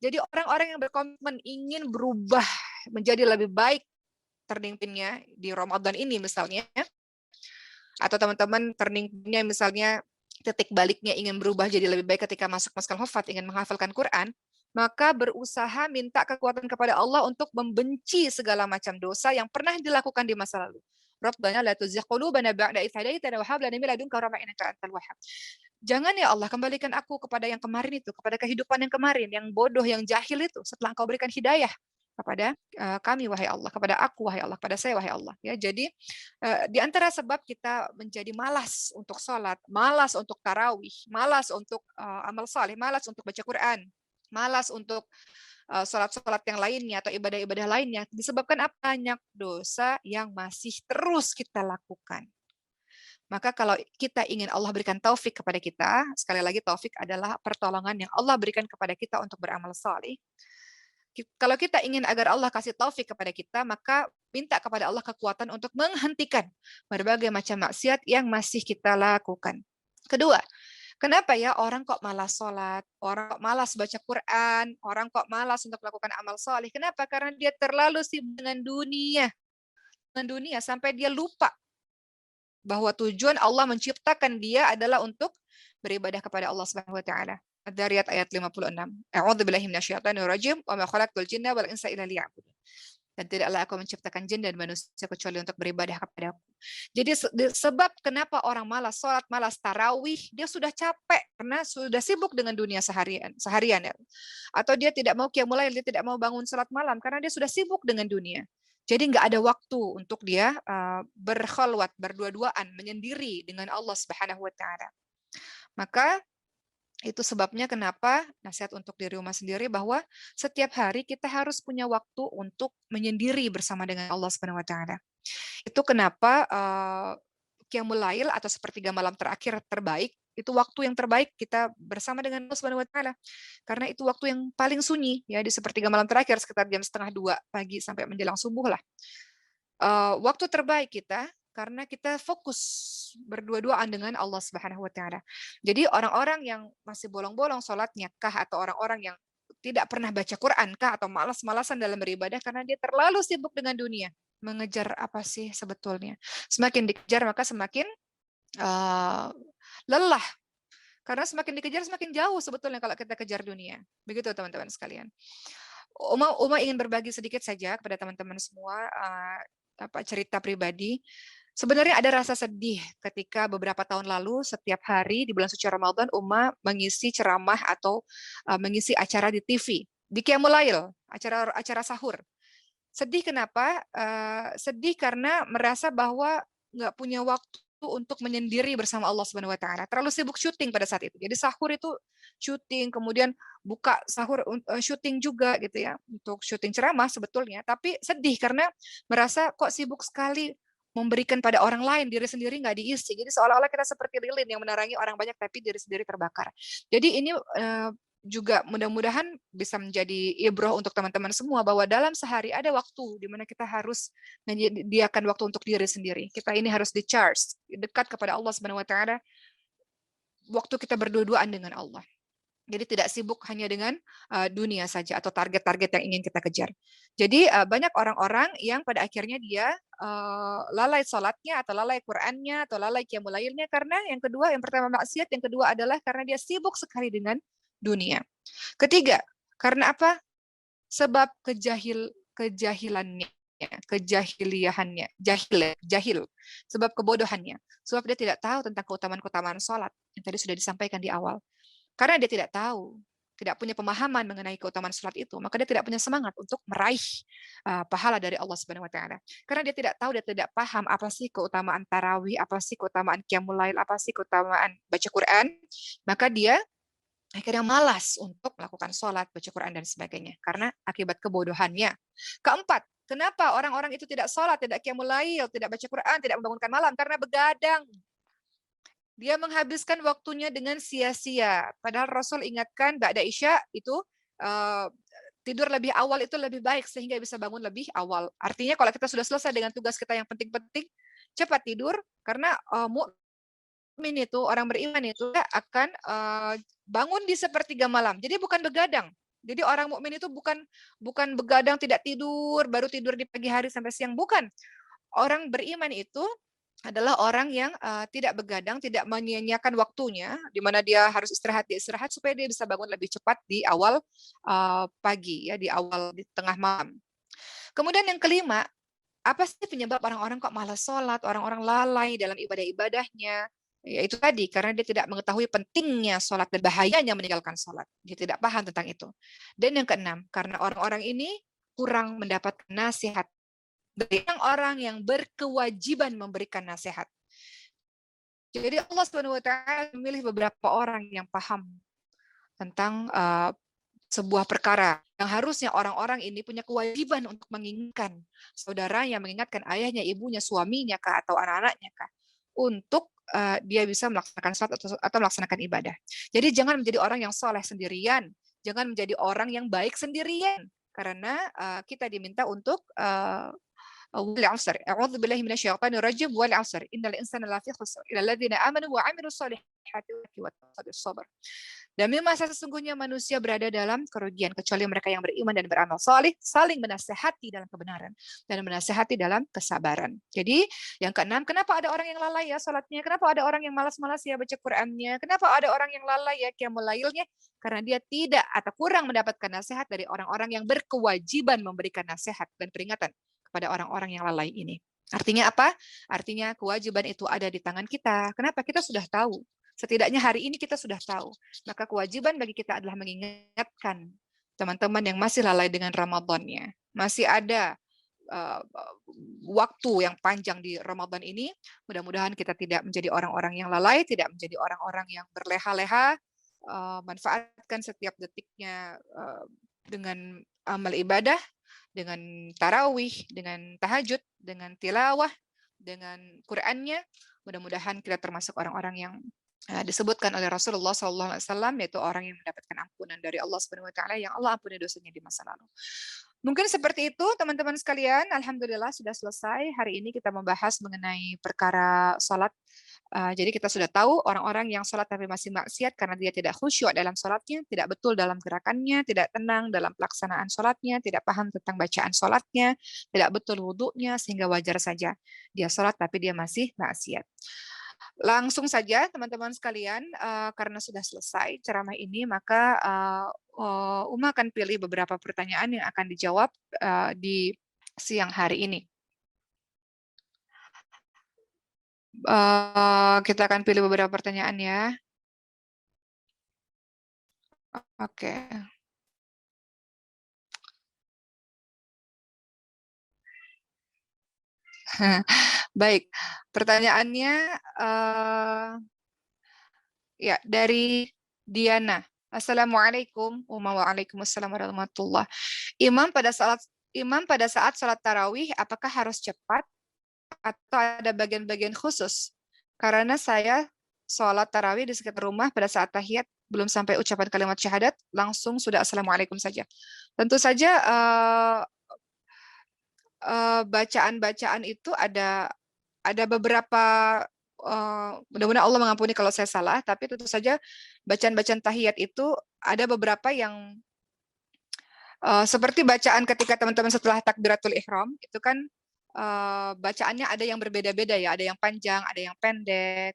[SPEAKER 1] Jadi orang-orang yang berkomitmen ingin berubah menjadi lebih baik turning point-nya di Ramadan ini misalnya, atau teman-teman turning point-nya misalnya titik baliknya ingin berubah jadi lebih baik ketika masuk Maskal Hufat, ingin menghafalkan Quran, maka berusaha minta kekuatan kepada Allah untuk membenci segala macam dosa yang pernah dilakukan di masa lalu. Rabbana la tuzigh qulubana ba'da idh hadaitana wa hab lana min ladunka rahmah innaka antal wahhab. Jangan ya Allah kembalikan aku kepada yang kemarin itu, kepada kehidupan yang kemarin, yang bodoh, yang jahil itu, setelah Engkau berikan hidayah kepada kami wahai Allah, kepada aku wahai Allah, kepada saya wahai Allah. Ya, jadi di antara sebab kita menjadi malas untuk sholat, malas untuk tarawih, malas untuk amal saleh, malas untuk baca Quran, malas untuk sholat-sholat yang lainnya atau ibadah-ibadah lainnya, disebabkan apa? Banyak dosa yang masih terus kita lakukan. Maka kalau kita ingin Allah berikan taufik kepada kita, sekali lagi taufik adalah pertolongan yang Allah berikan kepada kita untuk beramal saleh. Kalau kita ingin agar Allah kasih taufik kepada kita, maka minta kepada Allah kekuatan untuk menghentikan berbagai macam maksiat yang masih kita lakukan. Kedua, kenapa ya orang kok malas sholat, orang kok malas baca Quran, orang kok malas untuk melakukan amal soleh? Kenapa? Karena dia terlalu sibuk dengan dunia sampai dia lupa bahwa tujuan Allah menciptakan dia adalah untuk beribadah kepada Allah Subhanahu wa taala. Ad-Dariyat ayat 56. A'udzubillahi minasyaitonir rajim wa ma khalaqtul jinna wal insa illa liya'budun. Dan tidaklah aku menciptakan jin dan manusia kecuali untuk beribadah kepadaku. Jadi sebab kenapa orang malas sholat, malas tarawih, dia sudah capek karena sudah sibuk dengan dunia seharian ya. Atau dia tidak mau qiyamul lail, dia tidak mau bangun sholat malam karena dia sudah sibuk dengan dunia. Jadi nggak ada waktu untuk dia berkhalwat, berdua-duaan, menyendiri dengan Allah Subhanahu wa taala. Maka itu sebabnya kenapa nasihat untuk diri rumah sendiri bahwa setiap hari kita harus punya waktu untuk menyendiri bersama dengan Allah Subhanahu wa taala. Itu kenapa qiyamul lail atau sepertiga malam terakhir terbaik, itu waktu yang terbaik kita bersama dengan Allah Subhanahu wa taala. Karena itu waktu yang paling sunyi ya, di sepertiga malam terakhir sekitar jam 1:30 pagi sampai menjelang subuh lah. Waktu terbaik kita karena kita fokus berdua-duaan dengan Allah Subhanahu wa taala. Jadi orang-orang yang masih bolong-bolong sholatnya kah, atau orang-orang yang tidak pernah baca Quran kah, atau malas-malasan dalam beribadah karena dia terlalu sibuk dengan dunia. Mengejar apa sih sebetulnya? Semakin dikejar maka semakin lelah. Karena semakin dikejar semakin jauh sebetulnya kalau kita kejar dunia. Begitu teman-teman sekalian. Uma ingin berbagi sedikit saja kepada teman-teman semua cerita pribadi. Sebenarnya ada rasa sedih ketika beberapa tahun lalu setiap hari di bulan suci Ramadan Uma mengisi ceramah atau mengisi acara di TV, di Qiyamul Lail, acara sahur. Sedih kenapa? Sedih karena merasa bahwa nggak punya waktu untuk menyendiri bersama Allah Subhanahu wa taala. Terlalu sibuk syuting pada saat itu. Jadi sahur itu syuting, kemudian buka sahur syuting juga gitu ya, untuk syuting ceramah sebetulnya, tapi sedih karena merasa kok sibuk sekali memberikan pada orang lain, diri sendiri nggak diisi. Jadi seolah-olah kita seperti lilin yang menerangi orang banyak tapi diri sendiri terbakar. Jadi ini juga mudah-mudahan bisa menjadi ibroh untuk teman-teman semua bahwa dalam sehari ada waktu di mana kita harus menyediakan waktu untuk diri sendiri. Kita ini harus di-charge, dekat kepada Allah Subhanahu wa taala. Waktu kita berdua-duaan dengan Allah. Jadi tidak sibuk hanya dengan dunia saja atau target-target yang ingin kita kejar. Jadi banyak orang-orang yang pada akhirnya dia lalai sholatnya atau lalai Qur'annya atau lalai qiyamul lailnya karena yang pertama maksiat, yang kedua adalah karena dia sibuk sekali dengan dunia. Ketiga, karena apa? Sebab kejahilannya, kejahiliahannya, jahil, sebab kebodohannya. Sebab dia tidak tahu tentang keutamaan-keutamaan sholat yang tadi sudah disampaikan di awal. Karena dia tidak tahu, tidak punya pemahaman mengenai keutamaan salat itu, maka dia tidak punya semangat untuk meraih pahala dari Allah Subhanahu wa taala. Karena dia tidak tahu, dia tidak paham apa sih keutamaan tarawih, apa sih keutamaan qiyamul lail, apa sih keutamaan baca Quran, maka dia akhirnya malas untuk melakukan sholat, baca Quran, dan sebagainya. Karena akibat kebodohannya. Keempat, kenapa orang-orang itu tidak sholat, tidak qiyamul lail, tidak baca Quran, tidak membangunkan malam? Karena begadang. Dia menghabiskan waktunya dengan sia-sia. Padahal Rasul ingatkan ba'da isya itu tidur lebih awal itu lebih baik sehingga bisa bangun lebih awal. Artinya kalau kita sudah selesai dengan tugas kita yang penting-penting, cepat tidur karena mukmin itu, orang beriman itu akan bangun di sepertiga malam. Jadi bukan begadang. Jadi orang mukmin itu bukan begadang tidak tidur, baru tidur di pagi hari sampai siang, bukan. Orang beriman itu adalah orang yang tidak begadang, tidak menyia-nyiakan waktunya, di mana dia harus istirahat, dia istirahat supaya dia bisa bangun lebih cepat di awal pagi, ya, di tengah malam. Kemudian yang kelima, apa sih penyebab orang-orang kok malas sholat, orang-orang lalai dalam ibadah-ibadahnya? Ya itu tadi, karena dia tidak mengetahui pentingnya sholat dan bahayanya meninggalkan sholat. Dia tidak paham tentang itu. Dan yang keenam, karena orang-orang ini kurang mendapatkan nasihat dari orang yang berkewajiban memberikan nasihat. Jadi Allah Subhanahu wa taala memilih beberapa orang yang paham tentang sebuah perkara yang harusnya orang-orang ini punya kewajiban untuk mengingatkan saudaranya, mengingatkan ayahnya, ibunya, suaminya kah, atau anak-anaknya kah, untuk dia bisa melaksanakan salat atau melaksanakan ibadah. Jadi jangan menjadi orang yang soleh sendirian, jangan menjadi orang yang baik sendirian, karena kita diminta untuk والعصر أعوذ بالله من الشيطان الرجيم والعصر إن الإنسان لفي خسر إلا الذين آمنوا وعملوا الصالحات وتواصوا بالصبر. Demi masa sesungguhnya manusia berada dalam kerugian kecuali mereka yang beriman dan beramal saleh, saling menasehati dalam kebenaran dan menasehati dalam kesabaran. Jadi yang keenam, kenapa ada orang yang lalai ya salatnya? Kenapa ada orang yang malas-malas ya baca Qur'annya? Kenapa ada orang yang lalai ya qiyamul lailnya? Karena dia tidak atau kurang mendapatkan nasihat dari orang-orang yang berkewajiban memberikan nasihat dan peringatan kepada orang-orang yang lalai ini. Artinya apa? Artinya kewajiban itu ada di tangan kita. Kenapa? Kita sudah tahu. Setidaknya hari ini kita sudah tahu. Maka kewajiban bagi kita adalah mengingatkan teman-teman yang masih lalai dengan Ramadannya. Masih ada waktu yang panjang di Ramadan ini. Mudah-mudahan kita tidak menjadi orang-orang yang lalai, tidak menjadi orang-orang yang berleha-leha. Manfaatkan setiap detiknya dengan amal ibadah, dengan tarawih, dengan tahajud, dengan tilawah, dengan Qur'annya. Mudah-mudahan kita termasuk orang-orang yang disebutkan oleh Rasulullah SAW, yaitu orang yang mendapatkan ampunan dari Allah Subhanahu Wa Taala, yang Allah ampuni dosanya di masa lalu. Mungkin seperti itu teman-teman sekalian. Alhamdulillah sudah selesai. Hari ini kita membahas mengenai perkara salat. Jadi kita sudah tahu orang-orang yang salat tapi masih maksiat karena dia tidak khusyuk dalam salatnya, tidak betul dalam gerakannya, tidak tenang dalam pelaksanaan salatnya, tidak paham tentang bacaan salatnya, tidak betul wudunya, sehingga wajar saja dia salat tapi dia masih maksiat. Langsung saja teman-teman sekalian, karena sudah selesai ceramah ini, maka Uma akan pilih beberapa pertanyaan yang akan dijawab di siang hari ini. Kita akan pilih beberapa pertanyaan ya. Oke. Baik, pertanyaannya ya dari Diana. Assalamualaikum waalaikumsalam warahmatullah. Imam pada saat salat tarawih apakah harus cepat atau ada bagian-bagian khusus? Karena saya sholat tarawih di sekitar rumah pada saat tahiyat belum sampai ucapan kalimat syahadat langsung sudah assalamualaikum saja. Tentu saja bacaan-bacaan itu ada beberapa, mudah-mudahan Allah mengampuni kalau saya salah, tapi tentu saja bacaan-bacaan tahiyat itu ada beberapa yang seperti bacaan ketika teman-teman setelah takbiratul ihram itu kan bacaannya ada yang berbeda-beda ya, ada yang panjang, ada yang pendek.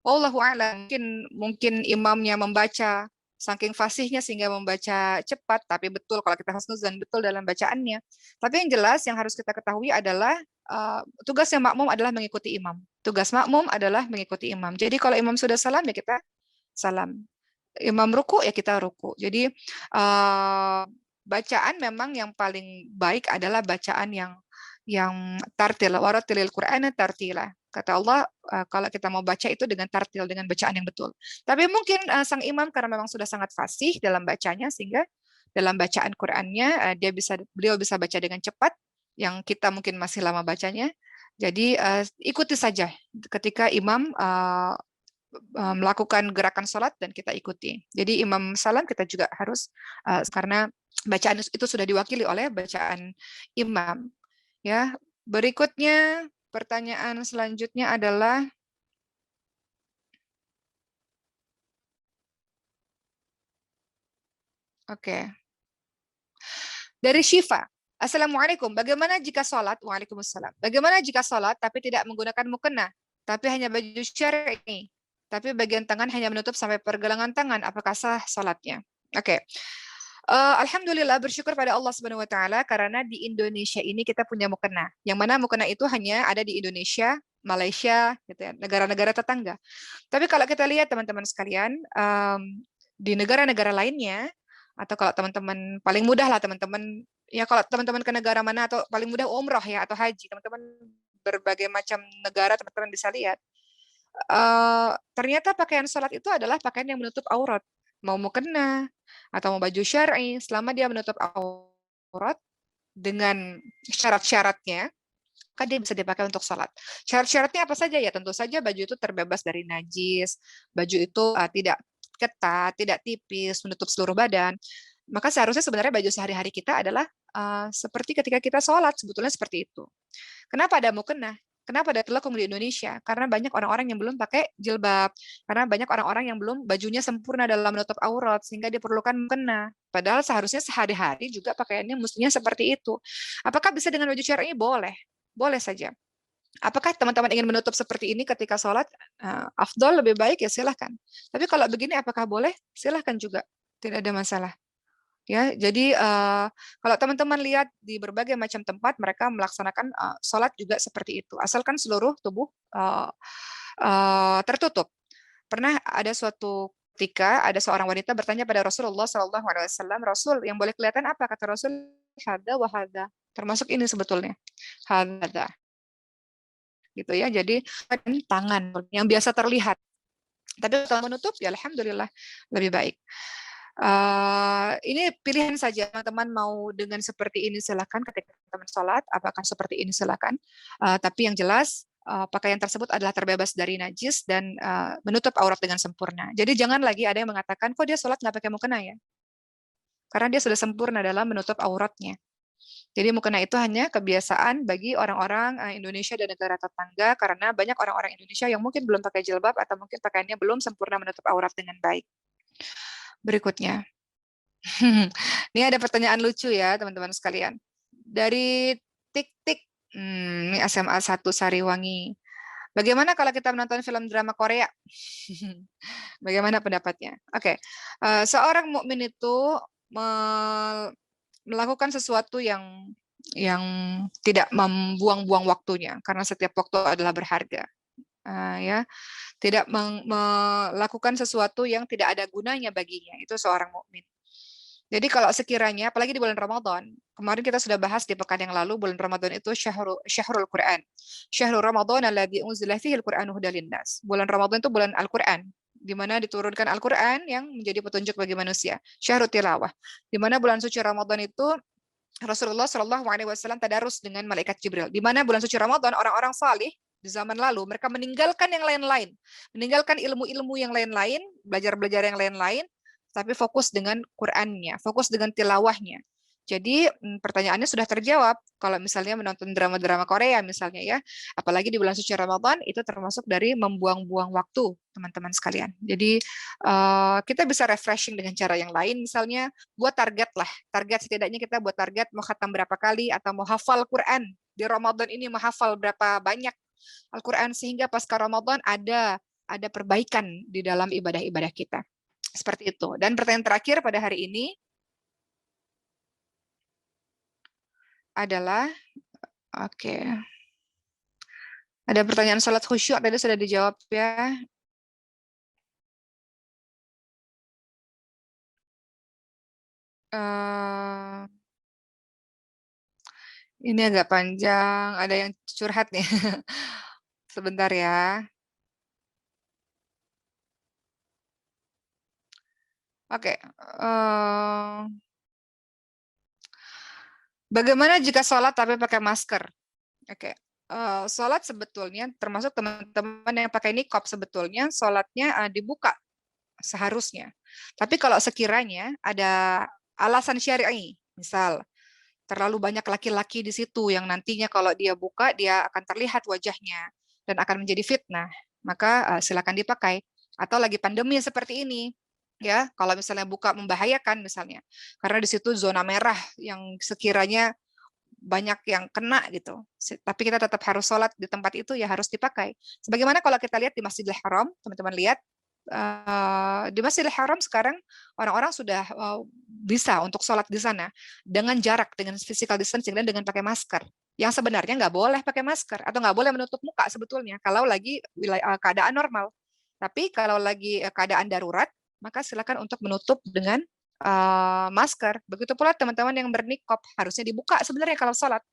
[SPEAKER 1] Wallahu a'lam, mungkin imamnya membaca saking fasihnya sehingga membaca cepat, tapi betul kalau kita husnuzan betul dalam bacaannya. Tapi yang jelas yang harus kita ketahui adalah tugasnya makmum adalah mengikuti imam. Tugas makmum adalah mengikuti imam. Jadi kalau imam sudah salam ya kita salam. imam ruku ya kita ruku. Jadi bacaan memang yang paling baik adalah bacaan yang tartil, warattilil Qur'ana tartila. Kata Allah, kalau kita mau baca itu dengan tartil, dengan bacaan yang betul. Tapi mungkin sang imam karena memang sudah sangat fasih dalam bacanya, sehingga dalam bacaan Qur'annya beliau bisa baca dengan cepat, yang kita mungkin masih lama bacanya. Jadi ikuti saja ketika imam melakukan gerakan sholat dan kita ikuti. Jadi imam salam kita juga harus karena bacaan itu sudah diwakili oleh bacaan imam. Ya, berikutnya pertanyaan selanjutnya adalah oke. Dari Syifa. Assalamualaikum. Bagaimana jika sholat? Waalaikumsalam. Bagaimana jika sholat tapi tidak menggunakan mukena, tapi hanya baju syar'i, tapi bagian tangan hanya menutup sampai pergelangan tangan? Apakah sah sholatnya? Oke. Alhamdulillah bersyukur pada Allah Subhanahu wa taala karena di Indonesia ini kita punya mukena. Yang mana mukena itu hanya ada di Indonesia, Malaysia, gitu ya, negara-negara tetangga. Tapi kalau kita lihat teman-teman sekalian, di negara-negara lainnya, atau kalau teman-teman paling mudah lah teman-teman, ya kalau teman-teman ke negara mana atau paling mudah umroh ya atau haji, teman-teman berbagai macam negara teman-teman bisa lihat. Ternyata pakaian sholat itu adalah pakaian yang menutup aurat. Mau mukena atau mau baju syar'i, selama dia menutup aurat dengan syarat-syaratnya, kan dia bisa dipakai untuk sholat. Syarat-syaratnya apa saja ya? Tentu saja baju itu terbebas dari najis, baju itu tidak ketat, tidak tipis, menutup seluruh badan. Maka seharusnya sebenarnya baju sehari-hari kita adalah seperti ketika kita sholat, sebetulnya seperti itu. Kenapa ada mukena? Kenapa ada telekung di Indonesia? Karena banyak orang-orang yang belum pakai jilbab. Karena banyak orang-orang yang belum bajunya sempurna dalam menutup aurat, sehingga diperlukan mukena. Padahal seharusnya sehari-hari juga pakaiannya mestinya seperti itu. Apakah bisa dengan baju syar'i? Boleh. Boleh saja. Apakah teman-teman ingin menutup seperti ini ketika sholat? Afdol lebih baik ya silahkan. Tapi kalau begini apakah boleh? Silahkan juga. Tidak ada masalah. Ya, jadi kalau teman-teman lihat di berbagai macam tempat mereka melaksanakan sholat juga seperti itu, asalkan seluruh tubuh tertutup. Pernah ada suatu ketika ada seorang wanita bertanya pada Rasulullah SAW, Rasul yang boleh kelihatan apa? Kata Rasul, hada wahada, termasuk ini sebetulnya, hada, gitu ya. Jadi tangan yang biasa terlihat, tapi kalau menutup ya alhamdulillah lebih baik. Ini pilihan saja teman-teman mau dengan seperti ini silakan ketika teman sholat, apakah seperti ini silakan. Tapi yang jelas pakaian tersebut adalah terbebas dari najis dan menutup aurat dengan sempurna. Jadi jangan lagi ada yang mengatakan kok dia sholat nggak pakai mukena ya, karena dia sudah sempurna dalam menutup auratnya. Jadi mukena itu hanya kebiasaan bagi orang-orang Indonesia dan negara tetangga karena banyak orang-orang Indonesia yang mungkin belum pakai jilbab atau mungkin pakaiannya belum sempurna menutup aurat dengan baik. Berikutnya. Ini ada pertanyaan lucu ya, teman-teman sekalian. Dari Tik-Tik, ini SMA 1 Sariwangi. Bagaimana kalau kita menonton film drama Korea? Bagaimana pendapatnya? Oke. Seorang mukmin itu melakukan sesuatu yang tidak membuang-buang waktunya, karena setiap waktu adalah berharga. Ya, tidak melakukan sesuatu yang tidak ada gunanya baginya. Itu seorang mukmin. Jadi kalau sekiranya, apalagi di bulan Ramadan, kemarin kita sudah bahas di pekan yang lalu, bulan Ramadan itu syahrul Quran. Syahrul Ramadan alladzi unzila fihi al-Qur'anu hudal linnas. Bulan Ramadan itu bulan Al-Quran, di mana diturunkan Al-Quran yang menjadi petunjuk bagi manusia. Syahrul tilawah. Di mana bulan suci Ramadan itu Rasulullah Shallallahu Alaihi Wasallam tadarus dengan malaikat Jibril. Di mana bulan suci Ramadan orang-orang salih di zaman lalu mereka meninggalkan yang lain-lain, meninggalkan ilmu-ilmu yang lain-lain, belajar-belajar yang lain-lain, tapi fokus dengan Qur'annya, fokus dengan tilawahnya. Jadi pertanyaannya sudah terjawab. Kalau misalnya menonton drama-drama Korea misalnya ya, apalagi di bulan suci Ramadan itu termasuk dari membuang-buang waktu teman-teman sekalian. Jadi kita bisa refreshing dengan cara yang lain, misalnya buat target lah. Target setidaknya kita buat target mau khatam berapa kali atau mau hafal Quran di Ramadan ini, mau hafal berapa banyak Al-Quran sehingga pasca Ramadan ada perbaikan di dalam ibadah-ibadah kita. Seperti itu. Dan pertanyaan terakhir pada hari ini adalah, oke, ada pertanyaan salat khusyuk tadi sudah dijawab ya. Eee, ini agak panjang, ada yang curhat nih. Sebentar ya. Oke, bagaimana jika sholat tapi pakai masker? Oke, sholat sebetulnya termasuk teman-teman yang pakai niqab sebetulnya sholatnya, dibuka seharusnya. Tapi kalau sekiranya ada alasan syar'i, misal terlalu banyak laki-laki di situ yang nantinya kalau dia buka dia akan terlihat wajahnya dan akan menjadi fitnah, maka silakan dipakai. Atau lagi pandemi seperti ini, ya, kalau misalnya buka membahayakan misalnya, karena di situ zona merah yang sekiranya banyak yang kena gitu. Tapi kita tetap harus sholat di tempat itu ya harus dipakai. Sebagaimana kalau kita lihat di Masjidil Haram, teman-teman lihat di Masjidil Haram sekarang orang-orang sudah bisa untuk sholat di sana dengan jarak, dengan physical distancing dan dengan pakai masker. Yang sebenarnya nggak boleh pakai masker atau nggak boleh menutup muka sebetulnya kalau lagi keadaan normal. Tapi kalau lagi keadaan darurat, maka silakan untuk menutup dengan masker. Begitu pula teman-teman yang bernikop harusnya dibuka sebenarnya kalau sholat.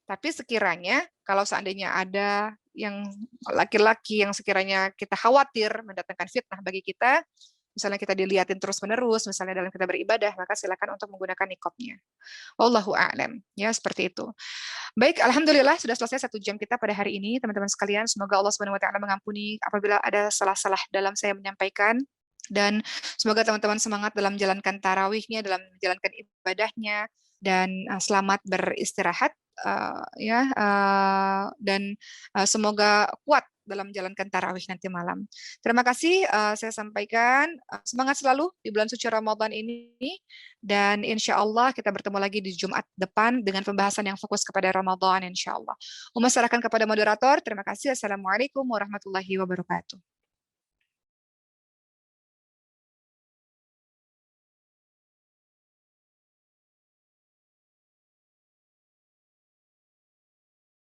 [SPEAKER 1] Tapi sekiranya kalau seandainya ada yang laki-laki yang sekiranya kita khawatir mendatangkan fitnah bagi kita, misalnya kita dilihatin terus-menerus, misalnya dalam kita beribadah, maka silakan untuk menggunakan nikopnya. Wallahu a'lam. Ya, seperti itu. Baik, alhamdulillah sudah selesai 1 jam kita pada hari ini, teman-teman sekalian. Semoga Allah Subhanahu wa taala mengampuni apabila ada salah-salah dalam saya menyampaikan. Dan semoga teman-teman semangat dalam menjalankan tarawihnya, dalam menjalankan ibadahnya, dan selamat beristirahat, dan semoga kuat dalam menjalankan tarawih nanti malam. Terima kasih, saya sampaikan semangat selalu di bulan suci Ramadan ini, dan insya Allah kita bertemu lagi di Jumat depan dengan pembahasan yang fokus kepada Ramadan insya Allah. Serahkan kepada moderator. Terima kasih. Assalamualaikum warahmatullahi wabarakatuh.